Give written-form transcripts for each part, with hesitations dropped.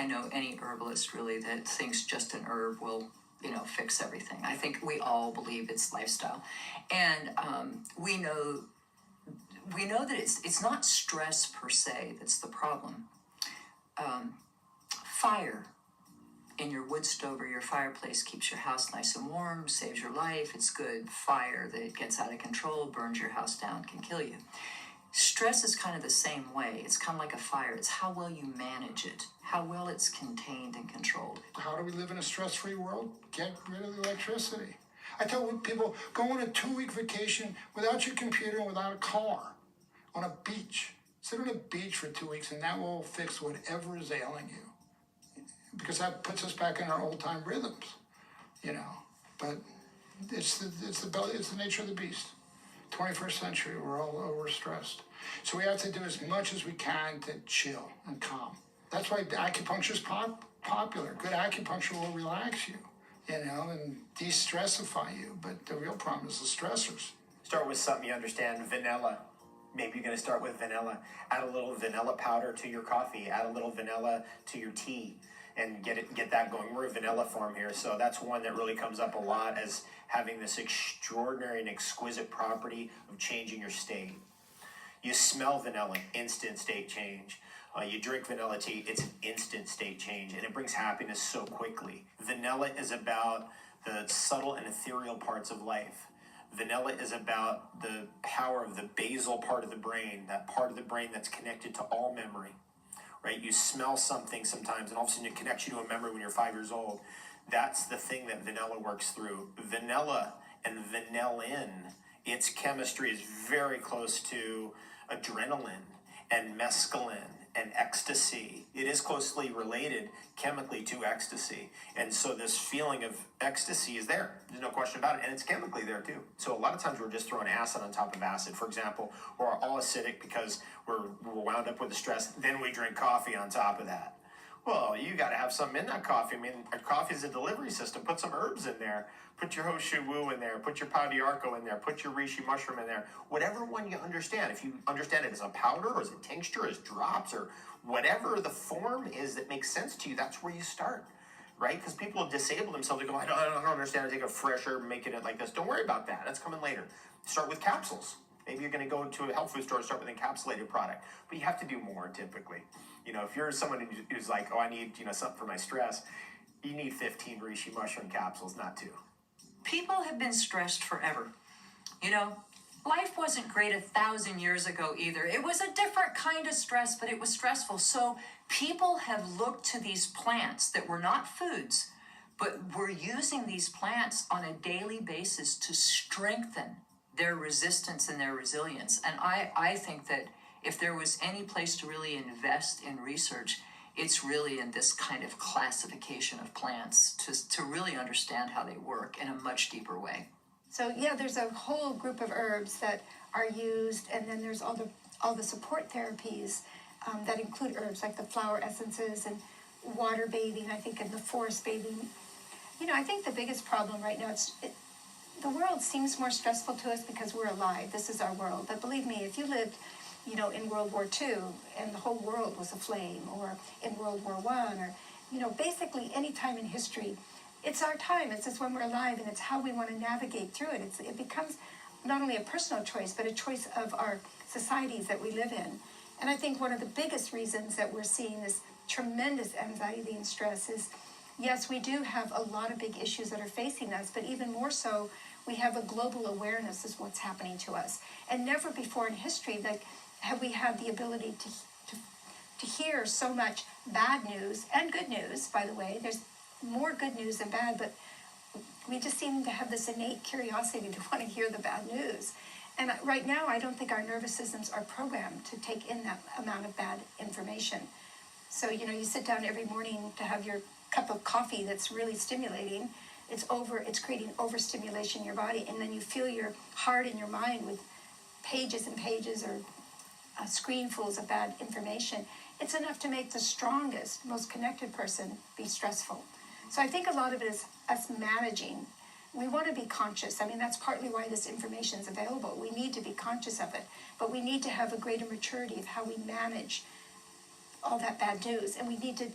I know any herbalist really that thinks just an herb will, fix everything. I think we all believe it's lifestyle, and we know that it's not stress per se that's the problem. Fire in your wood stove or your fireplace keeps your house nice and warm, saves your life. It's good. Fire that gets out of control, burns your house down, can kill you. Stress is kind of the same way. It's kind of like a fire. It's how well you manage it, how well it's contained and controlled. How do we live in a stress-free world? Get rid of the electricity. I tell people, go on a 2-week vacation without your computer and without a car, on a beach. Sit on a beach for 2 weeks and that will fix whatever is ailing you. Because that puts us back in our old-time rhythms, But it's the nature of the beast. 21st century, we're all overstressed. So we have to do as much as we can to chill and calm. That's why acupuncture is popular. Good acupuncture will relax you, and de-stressify you. But the real problem is the stressors. Start with something you understand, vanilla. Maybe you're going to start with vanilla. Add a little vanilla powder to your coffee. Add a little vanilla to your tea. And get that going. We're a vanilla farm here, so that's one that really comes up a lot as having this extraordinary and exquisite property of changing your state. You smell vanilla, instant state change. You drink vanilla tea, it's an instant state change, and it brings happiness so quickly. Vanilla is about the subtle and ethereal parts of life. Vanilla is about the power of the basal part of the brain, that part of the brain that's connected to all memory. Right? You smell something sometimes, and all of a sudden it connects you to a memory when you're 5 years old. That's the thing that vanilla works through. Vanilla and vanillin, its chemistry is very close to adrenaline and mescaline and ecstasy. It is closely related chemically to ecstasy. And so this feeling of ecstasy is there. There's no question about it. And it's chemically there too. So a lot of times we're just throwing acid on top of acid, for example, or all acidic because we're wound up with the stress. Then we drink coffee on top of that. Well, you got to have something in that coffee. I mean, coffee is a delivery system. Put some herbs in there. Put your Hoshu Wu in there. Put your Pau d'Arco in there. Put your Reishi mushroom in there. Whatever one you understand. If you understand it as a powder or as a tincture, as drops, or whatever the form is that makes sense to you, that's where you start, right? Because people have disabled themselves. They go, I don't understand. I take a fresh herb and making it like this. Don't worry about that. That's coming later. Start with capsules. Maybe you're going to go to a health food store and start with an encapsulated product. But you have to do more typically. If you're someone who's like, I need, something for my stress, you need 15 reishi mushroom capsules, not 2. People have been stressed forever. Life wasn't great 1,000 years ago either. It was a different kind of stress, but it was stressful. So people have looked to these plants that were not foods, but were using these plants on a daily basis to strengthen their resistance and their resilience. And I think that if there was any place to really invest in research, it's really in this kind of classification of plants to really understand how they work in a much deeper way. So there's a whole group of herbs that are used, and then there's all the support therapies that include herbs like the flower essences and water bathing, I think, and the forest bathing. I think the biggest problem right now the world seems more stressful to us because we're alive. This is our world. But believe me, if you lived, in World War II and the whole world was aflame, or in World War I, or, basically any time in history, it's our time. It's just when we're alive, and it's how we want to navigate through it. It becomes not only a personal choice, but a choice of our societies that we live in. And I think one of the biggest reasons that we're seeing this tremendous anxiety and stress is, yes, we do have a lot of big issues that are facing us, but even more so, we have a global awareness of what's happening to us. And never before in history have we had the ability to hear so much bad news and good news, by the way. There's more good news than bad, but we just seem to have this innate curiosity to want to hear the bad news. And right now, I don't think our nervous systems are programmed to take in that amount of bad information. So, you sit down every morning to have your cup of coffee that's really stimulating. It's creating overstimulation in your body, and then you fill your heart and your mind with pages and pages or screenfuls of bad information. It's enough to make the strongest, most connected person be stressful. So I think a lot of it is us managing. We want to be conscious. I mean, that's partly why this information is available. We need to be conscious of it, but we need to have a greater maturity of how we manage all that bad news. And we need to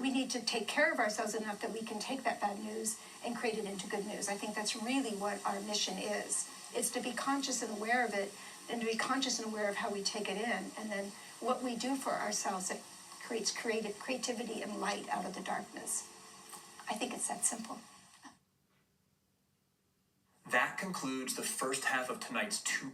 we need to take care of ourselves enough that we can take that bad news and create it into good news. I think that's really what our mission is. It's to be conscious and aware of it, and to be conscious and aware of how we take it in, and then what we do for ourselves that creates creativity and light out of the darkness. I think it's that simple. That concludes the first half of tonight's two